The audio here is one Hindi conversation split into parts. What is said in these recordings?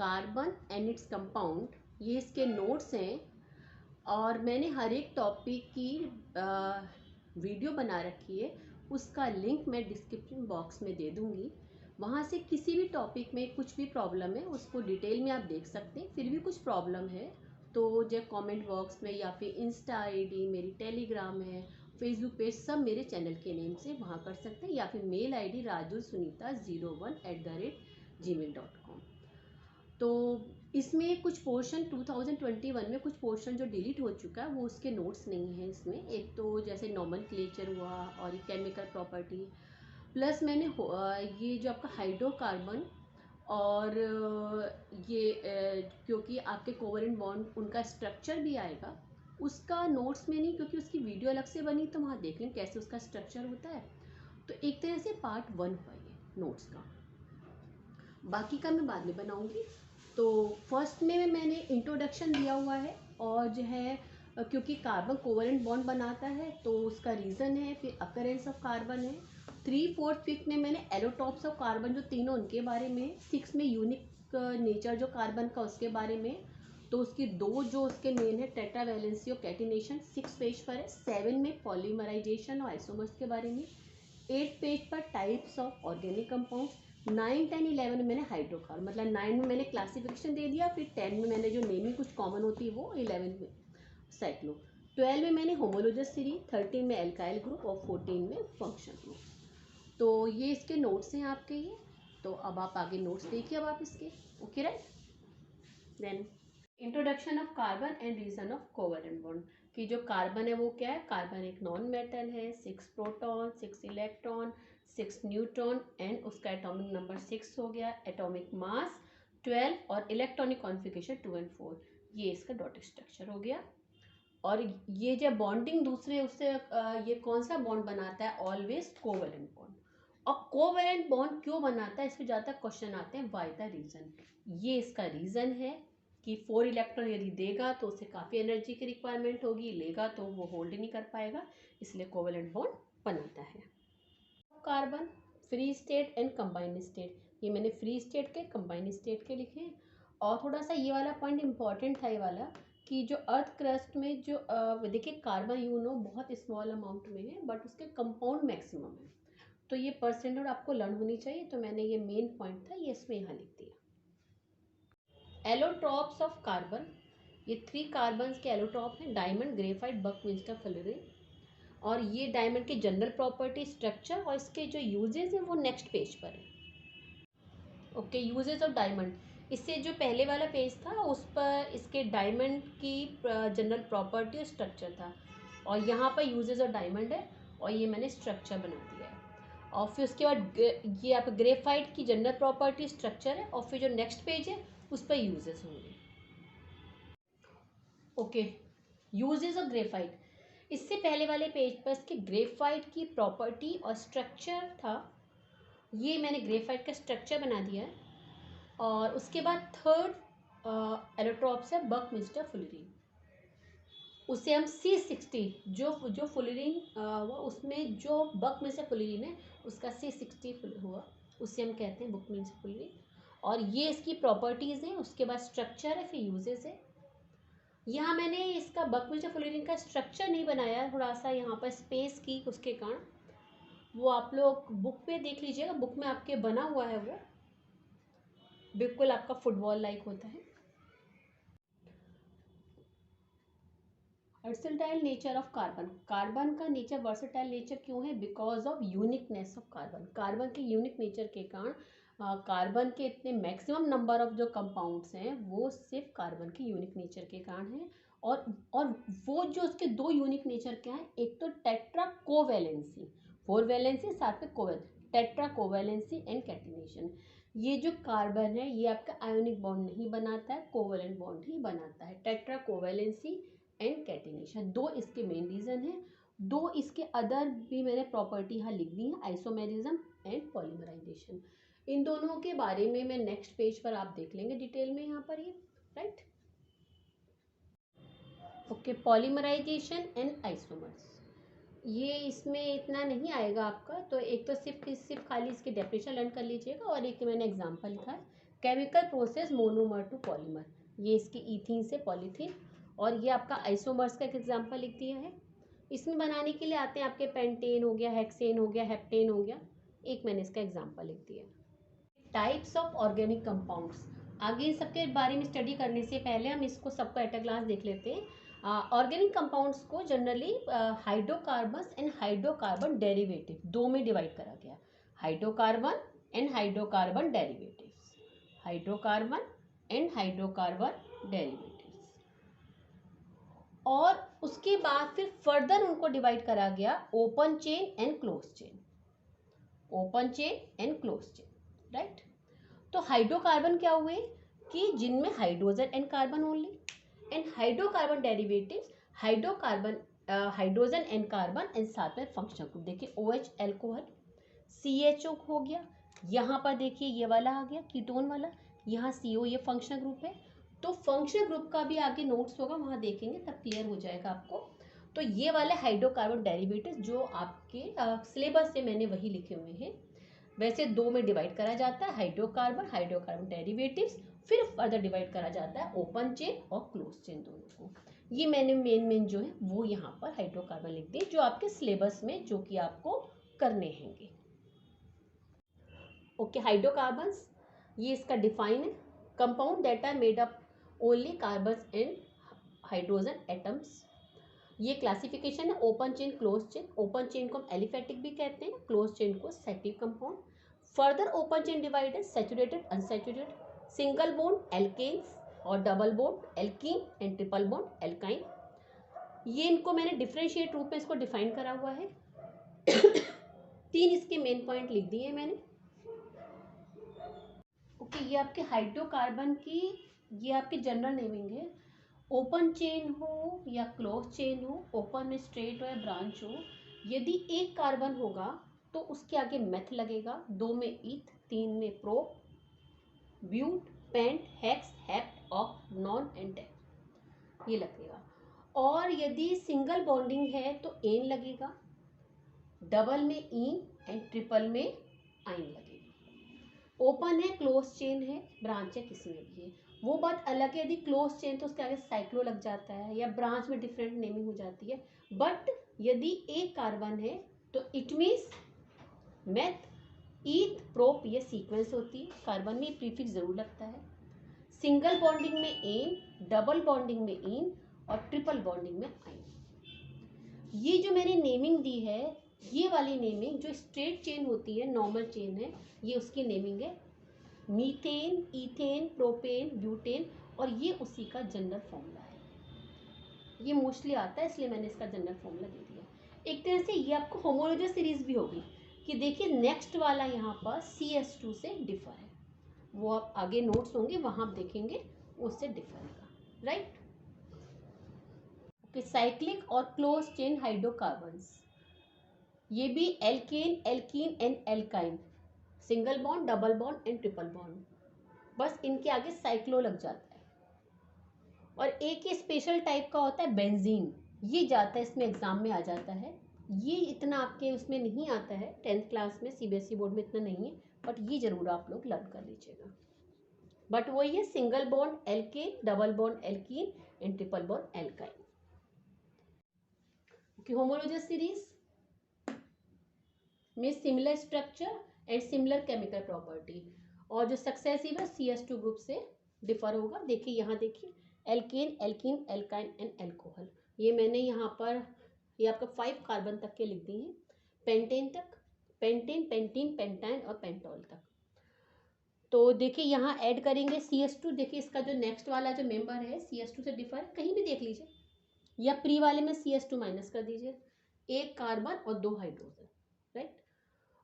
कार्बन एंड इट्स कंपाउंड, ये इसके नोट्स हैं और मैंने हर एक टॉपिक की वीडियो बना रखी है, उसका लिंक मैं डिस्क्रिप्शन बॉक्स में दे दूँगी। वहाँ से किसी भी टॉपिक में कुछ भी प्रॉब्लम है उसको डिटेल में आप देख सकते हैं। फिर भी कुछ प्रॉब्लम है तो जो कमेंट बॉक्स में या फिर इंस्टा आईडी, मेरी टेलीग्राम है, फेसबुक पेज, सब मेरे चैनल के नेम से वहाँ कर सकते हैं, या फिर मेल आईडी rajulsunita01@gmail.com। तो इसमें कुछ पोर्शन 2021 में कुछ पोर्शन जो डिलीट हो चुका है वो उसके नोट्स नहीं है इसमें। एक तो जैसे नॉमेनक्लेचर हुआ और केमिकल प्रॉपर्टी, प्लस मैंने ये जो आपका हाइड्रोकार्बन और क्योंकि आपके कोवलेंट बॉन्ड उनका स्ट्रक्चर भी आएगा, उसका नोट्स में नहीं, क्योंकि उसकी वीडियो अलग से बनी तो वहाँ देख लें कैसे उसका स्ट्रक्चर होता है। तो एक तरह से पार्ट 1 हुआ ये नोट्स का, बाकी का मैं बाद में बनाऊंगी। तो फर्स्ट में मैंने इंट्रोडक्शन दिया हुआ है और जो है क्योंकि कार्बन कोवलेंट बॉन्ड बनाता है तो उसका रीज़न है, फिर अकरेंस ऑफ कार्बन है। 3, 4, 5 में मैंने एलोटॉप्स ऑफ कार्बन जो तीनों उनके बारे में, 6 में यूनिक नेचर जो कार्बन का उसके बारे में, तो उसकी दो जो उसके मेन है टेट्रावैलेंसी और कैटिनेशन 6 पेज पर है। 7 में पॉलीमराइजेशन और आइसोमर्स के बारे में, 8 पेज पर टाइप्स ऑफ ऑर्गेनिक कंपाउंड्स, 9, 10, 11 में मैंने हाइड्रोकार्बन, मतलब 9 में मैंने क्लासिफिकेशन दे दिया, फिर 10 में मैंने जो नेमिंग कुछ कॉमन होती है वो, 11 में साइक्लो, 12 में मैंने होमोलोजस सीरीज, 13 में एल्काइल ग्रुप और 14 में फंक्शन ग्रुप। तो ये इसके नोट्स हैं आपके ये। तो अब आप आगे नोट्स देखिए अब आप इसके। Okay right. Then introduction of carbon and reason of covalent bond, कि जो कार्बन है वो क्या है, कार्बन एक नॉन मेटल है, 6 प्रोटॉन, 6 इलेक्ट्रॉन, 6 न्यूट्रॉन एंड उसका एटॉमिक नंबर 6 हो गया, एटॉमिक मास 12 और इलेक्ट्रॉनिक कॉन्फ़िगरेशन 2 and 4। ये इसका डॉट स्ट्रक्चर हो गया। और ये जब बॉन्डिंग दूसरे उससे ये कौन सा बॉन्ड बनाता है, ऑलवेज कोवलेंट बॉन्ड। और कोवलेंट बॉन्ड क्यों बनाता है, इस पर ज़्यादा क्वेश्चन आते हैं, व्हाई द रीज़न। ये इसका रीज़न है कि 4 इलेक्ट्रॉन यदि देगा तो उसे काफ़ी एनर्जी की रिक्वायरमेंट होगी, लेगा तो वो होल्ड नहीं कर पाएगा, इसलिए कोवलेंट बॉन्ड बनाता है। Carbon free state and combined state, ये मैंने फ्री स्टेट के कंबाइंड स्टेट के लिखे हैं। और थोड़ा सा ये वाला पॉइंट इंपॉर्टेंट था ये वाला, कि जो अर्थ क्रस्ट में जो देखिए कार्बन बहुत स्मॉल अमाउंट में है बट उसके कंपाउंड मैक्सिमम है, तो ये परसेंटेज आपको लर्न होनी चाहिए। तो मैंने ये मेन पॉइंट था ये इसमें यहाँ लिख दिया। एलोट्रॉप्स ऑफ कार्बन, ये 3 कार्बन के एलोट्रॉप हैं, डायमंड, ग्रेफाइट, बकविंस्टर, फ्लोरीन। और ये डायमंड की जनरल प्रॉपर्टी, स्ट्रक्चर और इसके जो यूजेस हैं वो नेक्स्ट पेज पर है। ओके, यूजेस ऑफ डायमंड, इससे जो पहले वाला पेज था उस पर इसके डायमंड की जनरल प्रॉपर्टी और स्ट्रक्चर था, और यहाँ पर यूजेस ऑफ डायमंड है और ये मैंने स्ट्रक्चर बना दिया है। और फिर उसके बाद ये आप ग्रेफाइट की जनरल प्रॉपर्टी, स्ट्रक्चर है, और फिर जो नेक्स्ट पेज है उस पर यूजेस होंगे। ओके, यूजेस ऑफ ग्रेफाइट, इससे पहले वाले पेज पर इसके ग्रेफाइट की प्रॉपर्टी और स्ट्रक्चर था, ये मैंने ग्रेफाइट का स्ट्रक्चर बना दिया है। और उसके बाद थर्ड एलोट्रॉप्स है बकविंस्टर फ्लोरीन, उसे हम C60, जो फ्लोरीन हुआ उसमें जो बकविंस्टर फ्लोरीन है उसका C60 हुआ, उसे हम कहते हैं बकविंस्टर फ्लोरीन। और ये इसकी प्रॉपर्टीज़ हैं, उसके बाद स्ट्रक्चर है, फिर यूजेस है। यहाँ मैंने इसका बकविंस्टर फ्लोरीन का स्ट्रक्चर नहीं बनाया, थोड़ा सा यहाँ पर स्पेस की उसके कारण, वो आप लोग बुक पे देख लीजिएगा, बुक में आपके बना हुआ है, वो बिल्कुल आपका फुटबॉल लाइक होता है। Versatile nature of carbon, carbon का नेचर वर्सेटाइल नेचर क्यों है, because of uniqueness of carbon, carbon के यूनिक नेचर के कारण कार्बन के इतने मैक्सिमम नंबर ऑफ जो कंपाउंड्स हैं वो सिर्फ कार्बन के यूनिक नेचर के कारण हैं। और वो जो उसके दो यूनिक नेचर क्या है, एक तो टेट्रा कोवैलेंसी, 4 वैलेंसी साथ में covalency, tetra covalency and catenation. ये जो कार्बन है ये आपका आयोनिक बॉन्ड नहीं बनाता है, कोवैलेंट बॉन्ड ही बनाता है, टेट्रा कोवैलेंसी एंड कैटिनेशन, दो इसके मेन रीजन है। दो इसके अदर भी मैंने प्रॉपर्टी यहाँ लिख दी है, आइसोमेरिज्म एंड पॉलीमराइजेशन। इन दोनों के बारे में मैं नेक्स्ट पेज पर आप देख लेंगे डिटेल में यहाँ पर ये, right. Okay, polymerization and isomers, ये इसमें इतना नहीं आएगा आपका, तो एक तो सिर्फ खाली इसकी डेफिनेशन लर्न कर लीजिएगा, और एक मैंने एग्जांपल लिखा है chemical process monomer to polymer, ये इसके इथीन से पॉलीथीन, और ये आपका आइसोमर्स का एक एग्जांपल लिख दिया है। इसमें बनाने के लिए आते हैं आपके पेंटेन हो गया, हेक्सेन हो गया, हेप्टेन हो गया, एक मैंने इसका एग्जांपल लिख दिया। टाइप्स ऑफ ऑर्गेनिक कंपाउंड्स, आगे इन सबके बारे में स्टडी करने से पहले हम इसको सबको एट अ ग्लांस देख लेते हैं। ऑर्गेनिक कंपाउंड्स को generally hydrocarbons and hydrocarbon derivative दो में डिवाइड करा गया, hydrocarbon and hydrocarbon derivatives, hydrocarbon and hydrocarbon derivatives. और उसके बाद फिर फर्दर उनको डिवाइड करा गया open chain and close chain, open chain and close chain, right. तो हाइड्रोकार्बन क्या हुए कि जिनमें hydrogen and carbon only, and hydrocarbon derivatives hydrocarbon hydrogen and carbon and साथ में फंक्शनल ग्रुप, देखिए OH एल्कोहल, CHO हो गया, यहाँ पर देखिए ये वाला आ गया कीटोन वाला, यहाँ CO ये फंक्शनल ग्रुप है। तो फंक्शनल ग्रुप का भी आगे नोट्स होगा, वहाँ देखेंगे तब क्लियर हो जाएगा आपको। तो ये वाले हाइड्रोकार्बन डेरिवेटिव्स जो आपके सिलेबस से मैंने वही लिखे हुए हैं। वैसे दो में डिवाइड करा जाता है, हाइड्रोकार्बन हाइड्रोकार्बन डेरिवेटिव्स, फिर फर्दर डिवाइड करा जाता है ओपन चेन और क्लोज चेन दोनों को। ये मैंने मेन जो है वो यहाँ पर हाइड्रोकार्बन लिख दिए जो आपके सिलेबस में जो कि आपको करने हैंगे। ओके, हाइड्रोकार्बन्स ये इसका डिफाइन है, compound that are made up only carbons and hydrogen atoms. ये क्लासिफिकेशन है open chain close chain, open chain को हम एलिफेटिक भी कहते हैं, क्लोज चेन को सेटिव compound. Further open chain divided saturated unsaturated, single bond alkanes और double bond alkene and triple bond alkyne. ये इनको मैंने डिफरेंशिएट रूप में इसको डिफाइन करा हुआ है। तीन इसके मेन पॉइंट लिख दिए मैंने। ओके, ये आपके हाइड्रोकार्बन की ये आपकी जनरल नेमिंग है। ओपन चेन हो या क्लोज चेन हो, ओपन में स्ट्रेट हो या ब्रांच हो, यदि एक कार्बन होगा तो उसके आगे मेथ लगेगा, दो में ईथ, तीन में pro, but, pent, hex, hept, oct, non and dec, ये लगेगा। और यदि सिंगल बॉन्डिंग है तो एन लगेगा, डबल में इन एंड ट्रिपल में आइन लगेगा। ओपन है, क्लोज चेन है, ब्रांच है, किसी में भी है, वो बात अलग है। यदि क्लोज चेन तो उसके आगे साइक्लो लग जाता है या ब्रांच में डिफरेंट नेमिंग हो जाती है। बट यदि एक कार्बन है तो इट मीन्स मेथ, ईथ, प्रोप ये सीक्वेंस होती है, कार्बन में प्रीफिक्स जरूर लगता है। सिंगल बॉन्डिंग में एन, डबल बॉन्डिंग में इन और ट्रिपल बॉन्डिंग में आइन। ये जो मैंने नेमिंग दी है, ये वाली नेमिंग जो स्ट्रेट चेन होती है, नॉर्मल चेन है, ये उसकी नेमिंग है मीथेन, इथेन, प्रोपेन, ब्यूटेन, और ये उसी का जनरल फॉर्मूला है। ये मोस्टली आता है इसलिए मैंने इसका जनरल फॉर्मूला दे दिया। एक तरह से ये आपको होमोलोजस सीरीज भी होगी कि देखिए नेक्स्ट वाला यहाँ पर CS2 से डिफर है, वो आप आगे नोट्स होंगे वहाँ आप देखेंगे उससे डिफर होगा, राइट। ओके, साइक्लिक और क्लोज चेन हाइड्रोकार्बन्स, ये भी alkane, alkene and alkyne, single bond, double bond and triple bond, बस इनके आगे साइक्लो लग जाता है। और एक ही स्पेशल टाइप का होता है बेंजीन, ये जाता है इसमें एग्जाम में आ जाता है, ये इतना आपके उसमें नहीं आता है 10th क्लास में, CBSE बोर्ड में इतना नहीं है, बट ये जरूर आप लोग लर्न कर लीजिएगा। बट वही है single bond alkane, double bond alkene and triple bond alkyne. Okay, homologous series में similar structure and similar chemical property, और जो सक्सेसिव है CS2 ग्रुप से डिफर होगा। देखिए यहाँ देखिए alkane, alkene, alkyne and alcohol, ये मैंने यहाँ पर ये आपका 5 कार्बन तक के लिख दिए हैं, पेंटेन तक, पेंटेन, पेंटीन, पेंटाइन और पेंटोल तक। तो देखिए यहाँ ऐड करेंगे CS2, देखिए इसका जो नेक्स्ट वाला जो मेंबर है CS2 से डिफर, कहीं भी देख लीजिए, या प्री वाले में CS2 माइनस कर दीजिए, एक कार्बन और 2 हाइड्रोजन, राइट।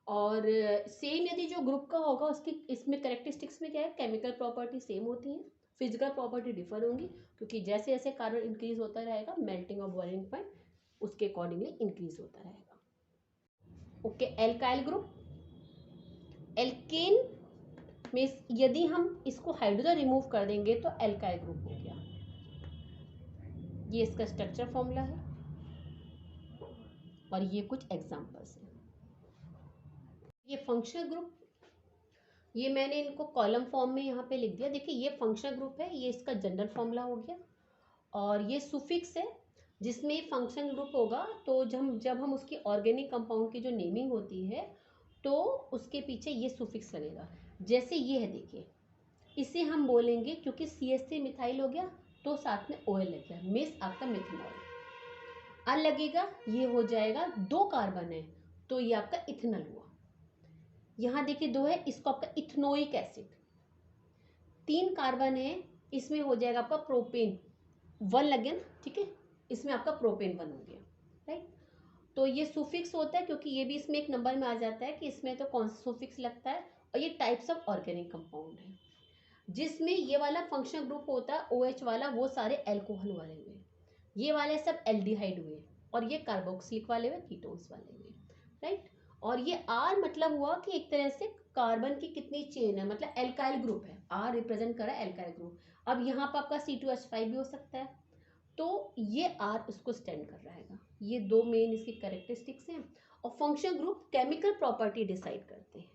और सेम यदि जो ग्रुप का होगा उसकी इसमें कैरेक्टरिस्टिक्स में क्या है, केमिकल प्रॉपर्टी सेम होती है, फिजिकल प्रॉपर्टी डिफर होंगी, क्योंकि जैसे जैसे कार्बन इंक्रीज होता रहेगा मेल्टिंग और बॉइलिंग पॉइंट उसके अकॉर्डिंगली इंक्रीज होता रहेगा। ओके, एल्काइल ग्रुप, एल्केन में यदि हम इसको हाइड्रोजन रिमूव कर देंगे तो एल्काइल ग्रुप हो गया, ये इसका स्ट्रक्चर फॉर्मूला है और ये कुछ एग्जांपल्स हैं। ये फंक्शनल ग्रुप, ये मैंने इनको कॉलम फॉर्म में यहाँ पे लिख दिया। देखिए ये फंक्शनल ग्रुप है, ये इसका जनरल फॉर्मूला हो गया, और ये सुफिक्स है जिसमें फंक्शनल ग्रुप होगा तो जब हम उसकी ऑर्गेनिक कंपाउंड की जो नेमिंग होती है तो उसके पीछे ये सुफिक्स लगेगा। जैसे ये है देखिए, इसे हम बोलेंगे क्योंकि CH3 मिथाइल हो गया तो साथ में OL लग गया, मिस आपका मिथेनॉल। अल लगेगा, ये हो जाएगा 2 कार्बन है तो ये आपका इथेनॉल हुआ। यहाँ देखिए 2 है, इसको आपका इथेनोइक एसिड। 3 कार्बन है, इसमें हो जाएगा आपका प्रोपेन, 1 लग गया ना, ठीक है, इसमें आपका प्रोपेन 1 हो गया, राइट। तो ये सुफिक्स होता है क्योंकि ये भी इसमें एक नंबर में आ जाता है कि इसमें तो कौन सा सुफिक्स लगता है। और ये टाइप्स ऑफ ऑर्गेनिक कंपाउंड है, जिसमें ये वाला फंक्शनल ग्रुप होता है OH वाला, वो सारे एल्कोहल वाले हुए, ये वाले सब एल्डिहाइड हुए, और ये कार्बोक्सिलिक वाले हुए, कीटोन्स वाले हुए, राइट। और ये R मतलब हुआ कि एक तरह से कार्बन की कितनी चेन है, मतलब एल्काइल ग्रुप है, R रिप्रेजेंट कर रहा है एल्काइल ग्रुप। अब यहाँ पर आपका C2H5 भी हो सकता है, तो ये R उसको स्टैंड कर रहा है। ये 2 मेन इसकी कैरेक्टरिस्टिक्स हैं। और function group chemical property decide करते हैं,